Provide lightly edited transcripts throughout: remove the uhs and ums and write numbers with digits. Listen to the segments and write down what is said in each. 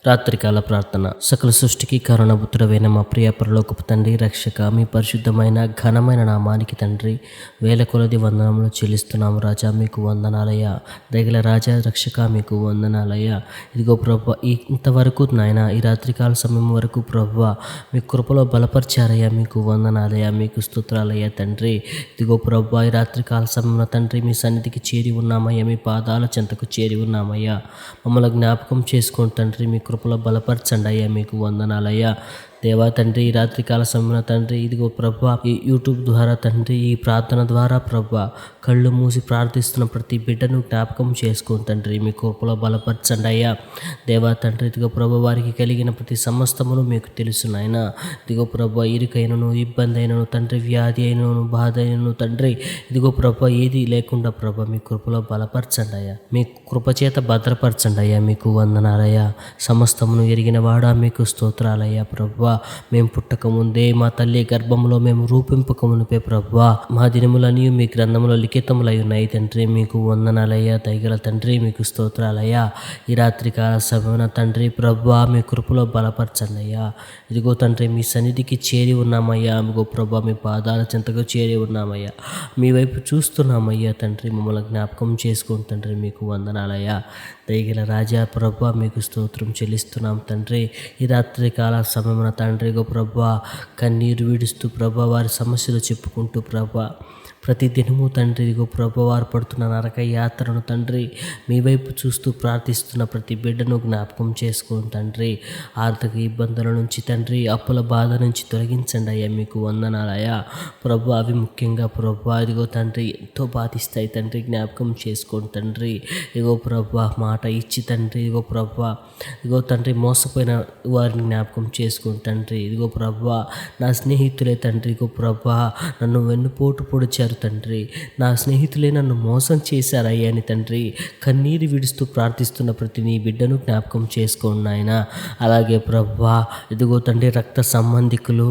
రాత్రికాల ప్రార్థన. సకల సృష్టికి కారణభూతుడవైన మా ప్రియ పరలోకపు తండ్రి, రక్షక, మీ పరిశుద్ధమైన ఘనమైన నామానికి తండ్రి వేల కొలది వందనములు చెల్లిస్తున్నాము రాజా. మీకు వందనాలయ్యా. దయగల రాజా, రక్షక, మీకు వందనాలయ్యా. ఇదిగో ప్రభు, ఇంతవరకు నాయన ఈ రాత్రికాల సమయం వరకు ప్రభు మీ కృపలో బలపరిచారయ్యా. మీకు వందనాలయ్యా, మీకు స్తోత్రాలయ్యా తండ్రి. ఇదిగో ప్రభు, ఈ రాత్రికాల సమయంలో తండ్రి మీ సన్నిధికి చేరి ఉన్నామయ్యా. మీ పాదాల చెంతకు చేరి ఉన్నామయ్యా. మమ్మల్ని జ్ఞాపకం చేసుకోండి తండ్రి. మీ కృపలో బలపరచండి అయ్యా. మీకు వందనాలయ్యా. దేవా తండ్రి, ఈ రాత్రికాల సమయంలో తండ్రి ఇదిగో ప్రభా, ఈ యూట్యూబ్ ద్వారా తండ్రి, ఈ ప్రార్థన ద్వారా ప్రభా కళ్ళు మూసి ప్రార్థిస్తున్న ప్రతి బిడ్డను జ్ఞాపకం చేసుకోండి తండ్రి. మీ కృపలో బలపరచండి అయ్యా. దేవా తండ్రి, ఇదిగో ప్రభా, వారికి కలిగిన ప్రతి సమస్తమును మీకు తెలుసు నాయన. ఇదిగో ప్రభా, ఇరుకైనను, ఇబ్బంది అయినను తండ్రి, వ్యాధి అయినను, బాధ అయినను తండ్రి, ఇదిగో ప్రభా, ఏది లేకుండా ప్రభా మీ కృపలో బలపరచండి అయ్యా. మీ కృపచేత భద్రపరచండి అయ్యా. మీకు వందనాలయ్యా. సమస్తమును ఎరిగిన వాడా మీకు స్తోత్రాలయ్యా. ప్రభా, మేము పుట్టక ముందే మా తల్లి గర్భంలో మేము రూపింపకమునిపే ప్రభా మా దినములని మీ గ్రంథములో లిఖితములై ఉన్నాయి తండ్రి. మీకు వందనాలయ్యా. దయగల తండ్రి, మీకు స్తోత్రాలయ్యా. ఈ రాత్రికాల సమయమున తండ్రి ప్రభా మీ కృపలో బలపరచండి అయ్యా. ఇదిగో తండ్రి, మీ సన్నిధికి చేరి ఉన్నామయ్యా. ఇదిగో ప్రభా, మీ పాదాల చెంతకు చేరి ఉన్నామయ్యా. మీ వైపు చూస్తున్నామయ్యా తండ్రి. మమ్మల్ని జ్ఞాపకం చేసుకోండి తండ్రి. మీకు వందనాలయ్యా. దయగల రాజా ప్రభా, మీకు స్తోత్రం చెల్లిస్తున్నాం తండ్రి. ఈ రాత్రికాల సమయమున తండ్రి గో ప్రభా కన్నీరు విడుస్తూ ప్రభా వారి సమస్యలు చెప్పుకుంటూ ప్రభా ప్రతి దినము తండ్రి ఇదిగో ప్రభా వారు పడుతున్న నరక యాత్రను తండ్రి మీ వైపు చూస్తూ ప్రార్థిస్తున్న ప్రతి బిడ్డను జ్ఞాపకం చేసుకోండి తండ్రి. ఆర్థిక ఇబ్బందుల నుంచి తండ్రి, అప్పుల బాధ నుంచి తొలగించండి అయ్యా. మీకు వందనాలయ్యా. ప్రభు, అవి ముఖ్యంగా ప్రభా ఇదిగో తండ్రి ఎంతో బాధిస్తాయి తండ్రి. జ్ఞాపకం చేసుకోండి తండ్రి. ఇదిగో ప్రభా, మాట ఇచ్చి తండ్రి ఇదిగో ప్రభా ఇదిగో తండ్రి మోసపోయిన వారిని జ్ఞాపకం చేసుకోండి తండ్రి. ఇదిగో ప్రభా, నా స్నేహితులే తండ్రి ఇదిగో ప్రభా నన్ను వెన్నుపోటు పొడిచారు తండ్రి. నా స్నేహితులే నన్ను మోసం చేశారయ్యా అని తండ్రి కన్నీరు విడుస్తూ ప్రార్థిస్తున్న ప్రతి నీ బిడ్డను జ్ఞాపకం చేసుకోండి నాయన. అలాగే ప్రభా ఇదిగో తండ్రి రక్త సంబంధికులు,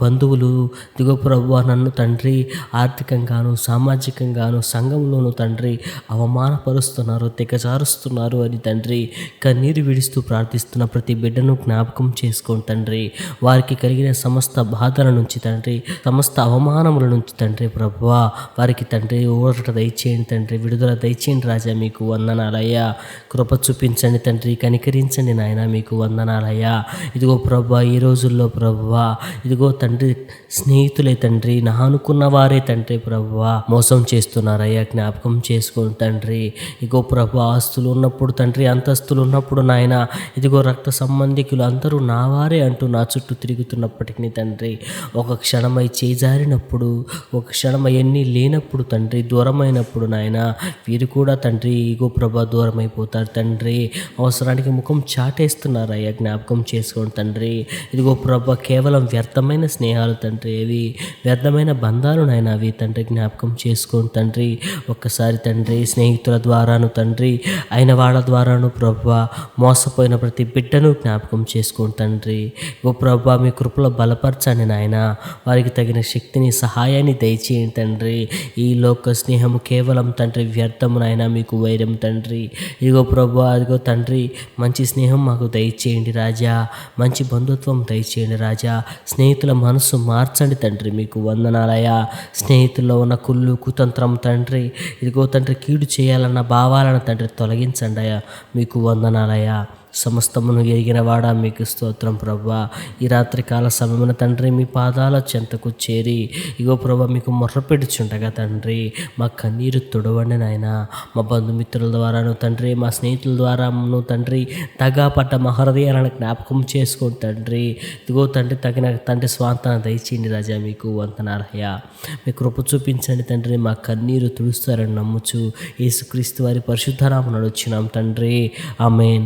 బంధువులు ఇదిగో ప్రభా నన్ను తండ్రి ఆర్థికంగాను, సామాజికంగాను, సంఘంలోను తండ్రి అవమానపరుస్తున్నారు, తెగజారుస్తున్నారు అని తండ్రి కన్నీరు విడుస్తూ ప్రార్థిస్తున్న ప్రతి బిడ్డను జ్ఞాపకం చేసుకోండి తండ్రి. వారికి కలిగిన సమస్త బాధల నుంచి తండ్రి, సమస్త అవమానముల నుంచి తండ్రి ప్రభా వారికి తండ్రి ఊరట దయచేయండి తండ్రి. విడుదల దయచేయండి రాజా. మీకు వందనాలయ్యా. కృప చూపించండి తండ్రి. కనికరించండి నాయన. మీకు వందనాలయ్యా. ఇదిగో ప్రభా, ఈ రోజుల్లో ప్రభా ఇదిగో తండ్రి స్నేహితులే తండ్రి, నా అనుకున్న వారే తండ్రి ప్రభా మోసం చేస్తున్నారయ్యా. జ్ఞాపకం చేసుకోండి తండ్రి. ఇదిగో ప్రభా, ఆస్తులు ఉన్నప్పుడు తండ్రి, అంతస్తులు ఉన్నప్పుడు నాయన ఇదిగో రక్త సంబంధికులు అందరూ నా వారే అంటూ నా చుట్టూ తిరుగుతున్నప్పటికీ తండ్రి ఒక క్షణమై చేజారినప్పుడు, ఒక క్షణమై ఎన్ని లేనప్పుడు తండ్రి, దూరమైనప్పుడు నాయన వీరు కూడా తండ్రి ఇగో ప్రభా దూరం అయిపోతారు తండ్రి. అవసరానికి ముఖం చాటేస్తున్నారయ్యా. జ్ఞాపకం చేసుకోండి తండ్రి. ఇదిగో ప్రభా, కేవలం వ్యర్థమైన స్నేహాలు తండ్రి, అవి వ్యర్థమైన బంధాలు నాయన అవి తండ్రి. జ్ఞాపకం చేసుకోండి తండ్రి. ఒక్కసారి తండ్రి స్నేహితుల ద్వారాను తండ్రి, అయిన వాళ్ళ ద్వారాను ప్రభా మోసపోయిన ప్రతి బిడ్డను జ్ఞాపకం చేసుకోండి తండ్రి. ఓ ప్రభా, మీ కృపలో బలపరచండి నాయన. వారికి తగిన శక్తిని, సహాయాన్ని దయచేయండి తండ్రి. ఈ లోక స్నేహము కేవలం తండ్రి వ్యర్థము నాయన. మీకు వైరం తండ్రి. ఇదిగో ప్రభా అదిగో తండ్రి మంచి స్నేహం మాకు దయచేయండి రాజా. మంచి బంధుత్వం దయచేయండి రాజా. స్నేహితుల మనసు మార్చండి తండ్రి. మీకు వందనాలయ్యా. స్నేహితుల్లో ఉన్న కుళ్ళు, కుతంత్రం తండ్రి ఇదిగో తండ్రి కీడు చేయాలన్న భావాలను తండ్రి తొలగించండి అయ్యా. మీకు వందనాలయ్యా. సమస్తమును ఎరిగిన వాడా మీకు స్తోత్రం ప్రభా. ఈ రాత్రికాల సమయమున తండ్రి మీ పాదాల చెంతకు చేరి ఇగో ప్రభా మీకు మొర్రపెడుచుండగా తండ్రి మా కన్నీరు తుడవండి నాయన. మా బంధుమిత్రుల ద్వారాను తండ్రి, మా స్నేహితుల ద్వారాను తండ్రి తగా పడ్డ మా హృదయాలను జ్ఞాపకం చేసుకోండి తండ్రి. ఇదిగో తండ్రి తగిన తండ్రి స్వాంతన దయచేయండి రాజా. మీకు వందనాలయ్యా. మీ కృప చూపించండి తండ్రి. మా కన్నీరు తుడుస్తారని నమ్ముచు యేసుక్రీస్తు వారి పరిశుద్ధ నామమున వచ్చినాం తండ్రి. ఆమేన్.